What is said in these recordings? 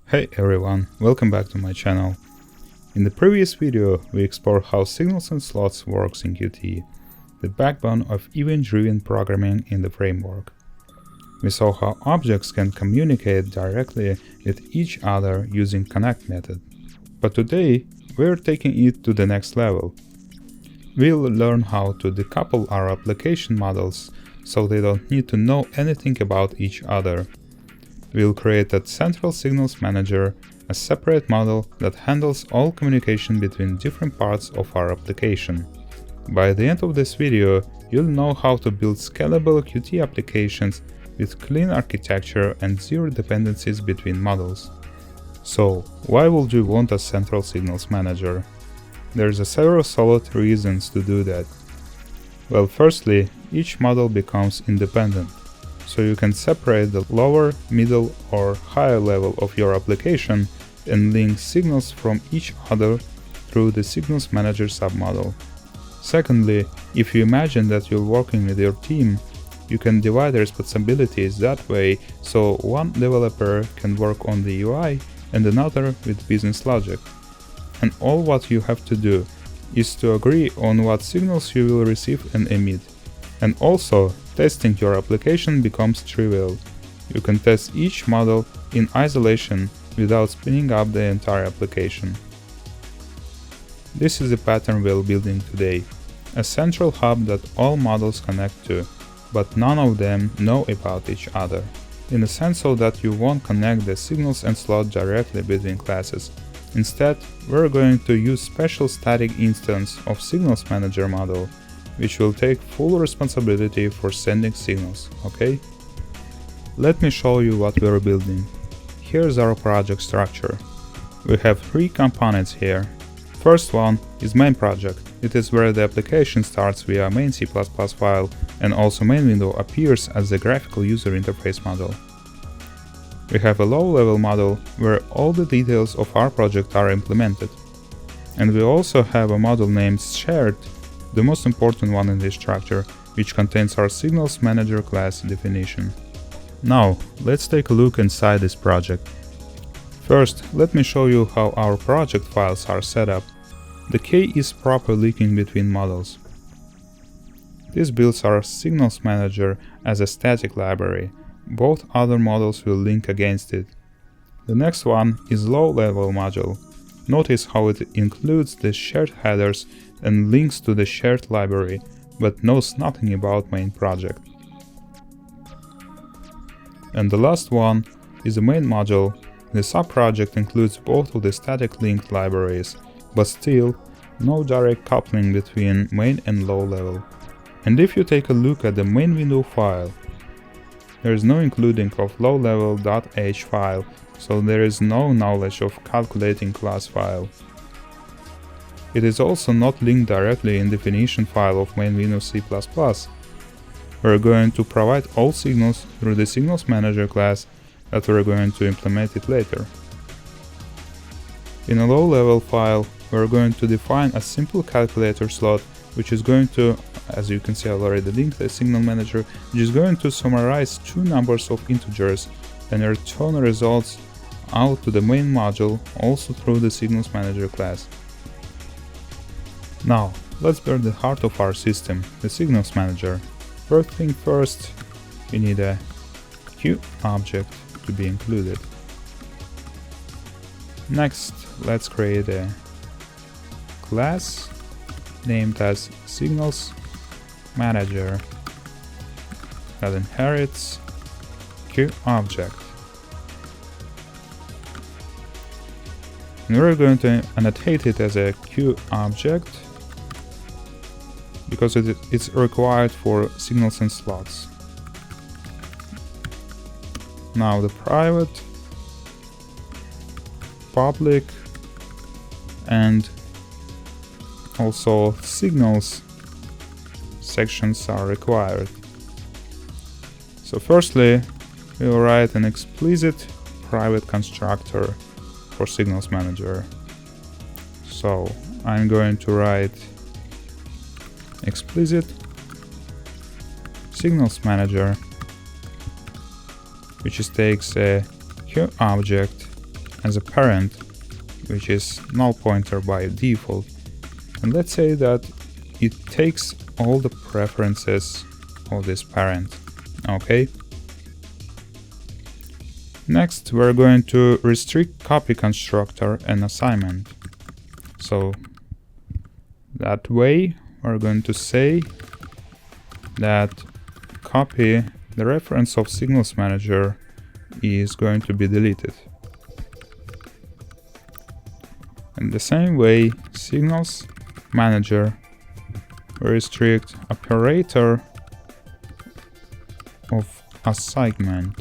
Hey everyone, welcome back to my channel. In the previous video we explored how signals and slots works in Qt, the backbone of event-driven programming in the framework. We saw how objects can communicate directly with each other using connect method. But today we're taking it to the next level. We'll learn how to decouple our application models so they don't need to know anything about each other. We'll create a central Signals Manager, a separate model that handles all communication between different parts of our application. By the end of this video, you'll know how to build scalable Qt applications with clean architecture and zero dependencies between models. So, why would you want a central Signals Manager? There's several solid reasons to do that. Well, firstly, each model becomes independent. So you can separate the lower, middle or higher level of your application and link signals from each other through the Signals Manager submodel. Secondly, if you imagine that you're working with your team, you can divide the responsibilities that way so one developer can work on the UI and another with business logic. And all what you have to do is to agree on what signals you will receive and emit. And also, testing your application becomes trivial. You can test each model in isolation without spinning up the entire application. This is the pattern we're building today. A central hub that all models connect to, but none of them know about each other. In the sense so that you won't connect the signals and slot directly between classes. Instead, we're going to use special static instance of Signals Manager model, which will take full responsibility for sending signals, okay? Let me show you what we're building. Here's our project structure. We have three components here. First one is main project. It is where the application starts via main C++ file and also main window appears as the graphical user interface model. We have a low-level model where all the details of our project are implemented. And we also have a model named shared, the most important one in this structure, which contains our Signals Manager class definition. Now, let's take a look inside this project. First, let me show you how our project files are set up. The key is proper linking between models. This builds our Signals Manager as a static library. Both other models will link against it. The next one is low-level module. Notice how it includes the shared headers and links to the shared library, but knows nothing about main project. And the last one is the main module. The subproject includes both of the static linked libraries, but still no direct coupling between main and low level. And if you take a look at the main window file, there is no including of low-level.h file, so there is no knowledge of calculating class file. It is also not linked directly in definition file of main window C++. We're going to provide all signals through the Signals Manager class that we're going to implement it later. In a low-level file, we're going to define a simple calculator slot, which is going to, as you can see, I've already linked the Signal Manager, which is going to summarize two numbers of integers and return results out to the main module, also through the Signals Manager class. Now, let's build the heart of our system, the Signals Manager. First thing first, we need a Q object to be included. Next, let's create a class named as Signals Manager that inherits Q object. And we're going to annotate it as a Q object because it's required for signals and slots. Now the private, public and also signals sections are required. So firstly, we will write an explicit private constructor for Signals Manager. So I'm going to write explicit Signals Manager, which takes a Q object as a parent, which is null pointer by default. And let's say that it takes all the preferences of this parent. Okay. Next, we're going to restrict copy constructor and assignment. So that way, we're going to say that copy, the reference of SignalsManager, is going to be deleted. In the same way, SignalsManager restrict operator of assignment.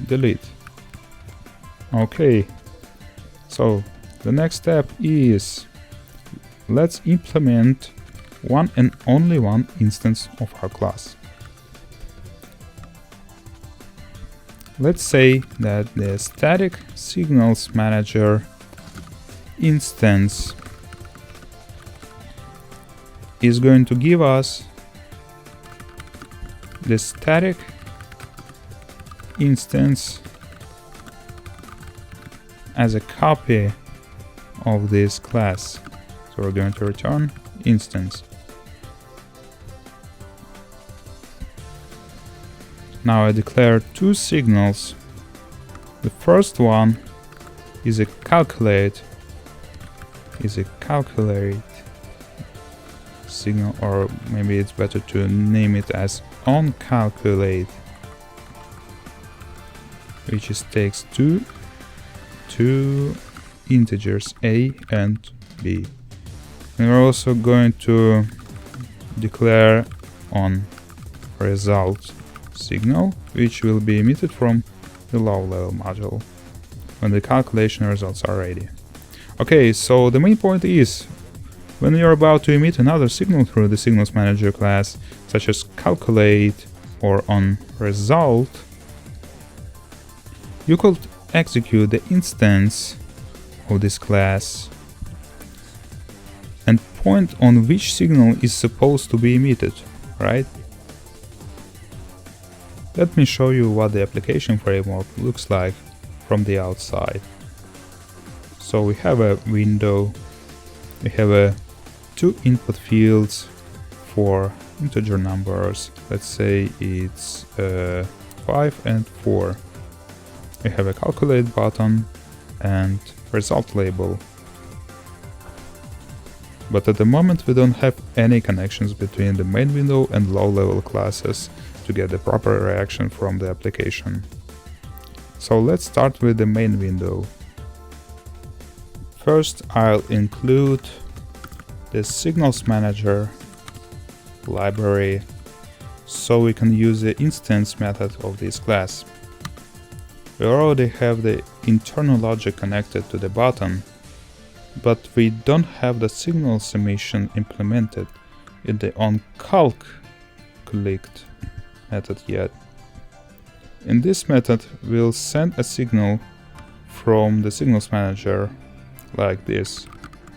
Delete. Okay, so the next step is let's implement one and only one instance of our class. Let's say that the static SignalsManager instance is going to give us the static instance as a copy of this class. So we're going to return instance. Now I declare two signals. The first one is a calculate signal, or maybe it's better to name it as onCalculate, which is takes two integers a and b. And we're also going to declare on result signal, which will be emitted from the low-level module when the calculation results are ready. Okay, so the main point is, when you're about to emit another signal through the SignalsManager class, such as calculate or on result, you could execute the instance of this class and point on which signal is supposed to be emitted, right? Let me show you what the application framework looks like from the outside. So we have a window, we have two input fields for integer numbers. Let's say it's 5 and 4. We have a calculate button and result label. But at the moment we don't have any connections between the main window and low-level classes to get the proper reaction from the application. So let's start with the main window. First, I'll include the SignalsManager library so we can use the instance method of this class. We already have the internal logic connected to the button, but we don't have the signals emission implemented in the onCalculate method yet. In this method, we'll send a signal from the SignalsManager like this: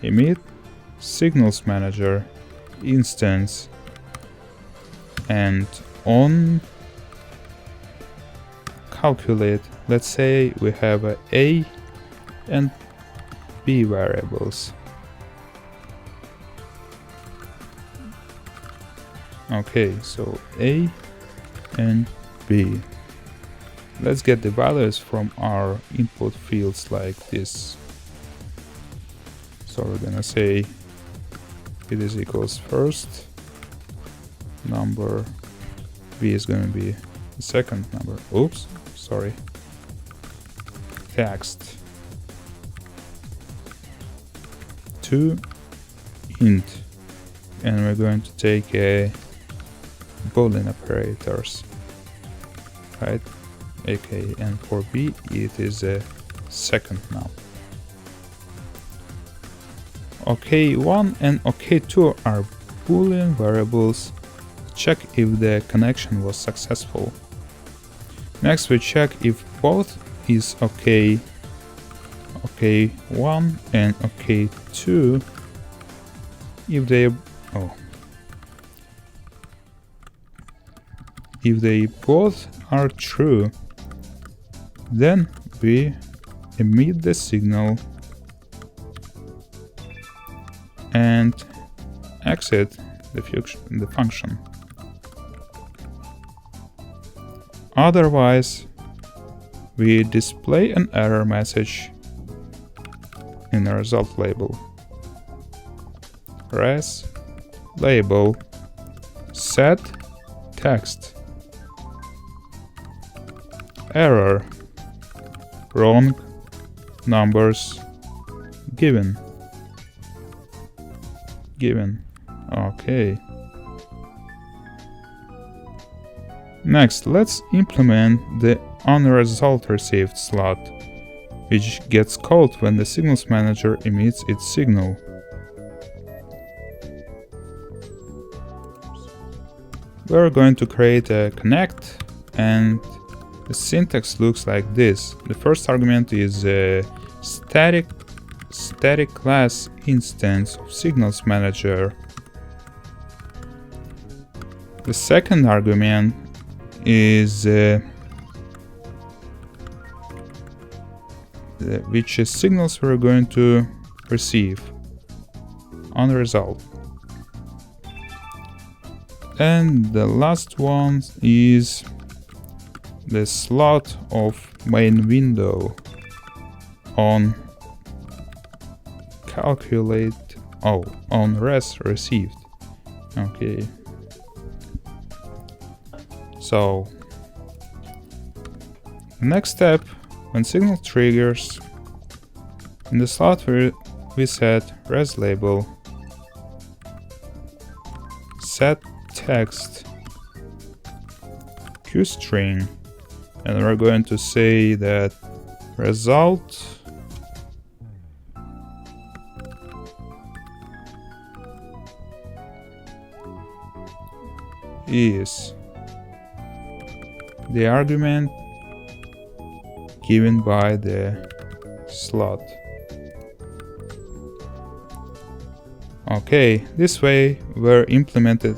emit SignalsManager instance, and on calculate, let's say we have a and b variables. Okay, so a and b. Let's get the values from our input fields like this. So we're gonna say it is equals first number, b is gonna be the second number. Oops, sorry. Text to int, and we're going to take a Boolean operators, right? Okay, and for b it is a second now. OK1 and OK2 are Boolean variables. Check if the connection was successful. Next we check if both is OK, OK1 and OK2, if they both are true, Then we emit the signal and exit the function. Otherwise, we display an error message in the result label. Res label set text error wrong numbers given. Okay. Next, let's implement the onResultReceived slot, which gets called when the SignalsManager emits its signal. We're going to create a connect, and the syntax looks like this. The first argument is a static class instance of SignalsManager. The second argument is which signals we're going to receive on the result. And the last one is the slot of main window on on res received. Okay. So next step, when signal triggers, in the slot we set res label set text qstring, and we're going to say that result is the argument given by the slot. Okay, this way we're implemented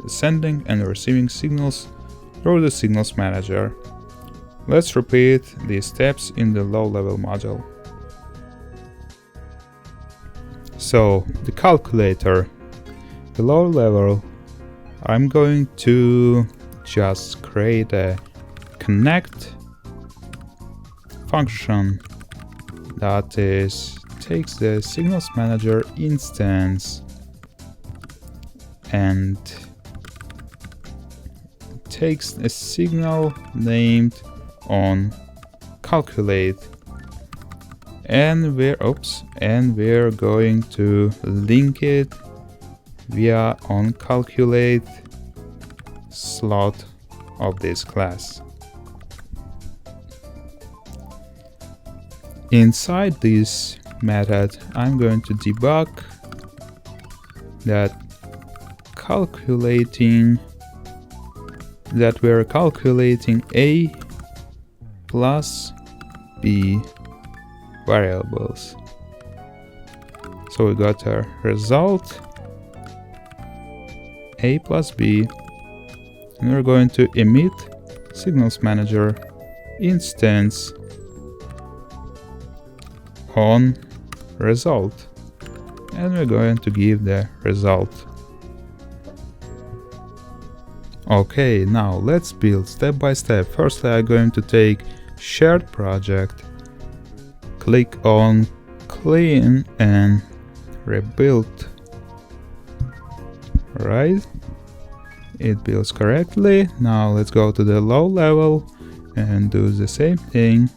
the sending and receiving signals through the SignalsManager. Let's repeat these steps in the low-level module. So, the calculator, the low level, I'm going to just create a connect function that takes the SignalsManager instance and takes a signal named on calculate, and we're going to link it via on calculate slot of this class. Inside this method, I'm going to debug that we're calculating A plus B variables. So we got a result A plus B, and we're going to emit SignalsManager instance on result, and we're going to give the result. Okay, now let's build step by step. Firstly, I'm going to take shared project, click on clean and rebuild. Right, it builds correctly. Now let's go to the low level and do the same thing,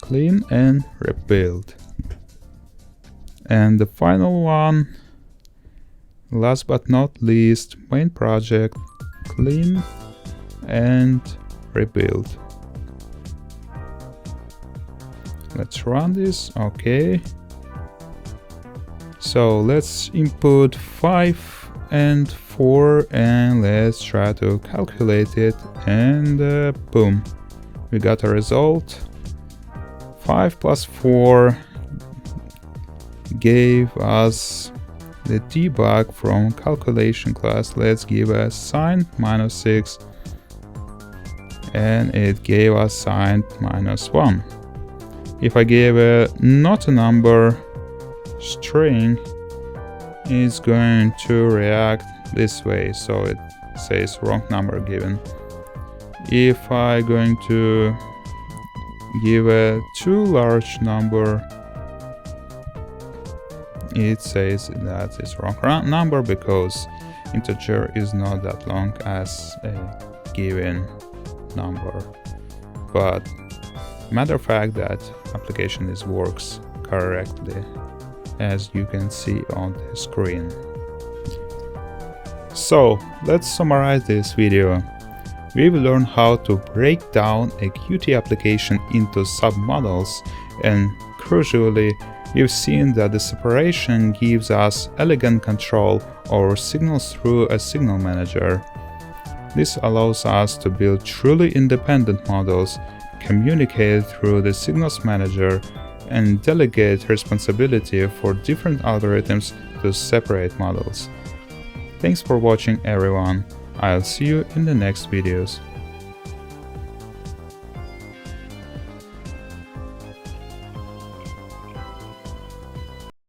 clean and rebuild. And the final one, last but not least, main project, clean and rebuild. Let's run this. Okay, so let's input 5 and 4 and let's try to calculate it, and boom, we got a result. 5 plus 4 gave us the debug from calculation class. Let's give a sign -6, and it gave us sign -1. If I gave not a number string, it's going to react this way, so it says wrong number given. If I'm going to give a too large number, it says that it's wrong number because integer is not that long as a given number. But matter of fact that application works correctly, as you can see on the screen. So let's summarize this video. We will learn how to break down a Qt application into submodels, and crucially, we've seen that the separation gives us elegant control over signals through a signal manager. This allows us to build truly independent models, communicate through the Signals Manager, and delegate responsibility for different algorithms to separate models. Thanks for watching, everyone. I'll see you in the next videos.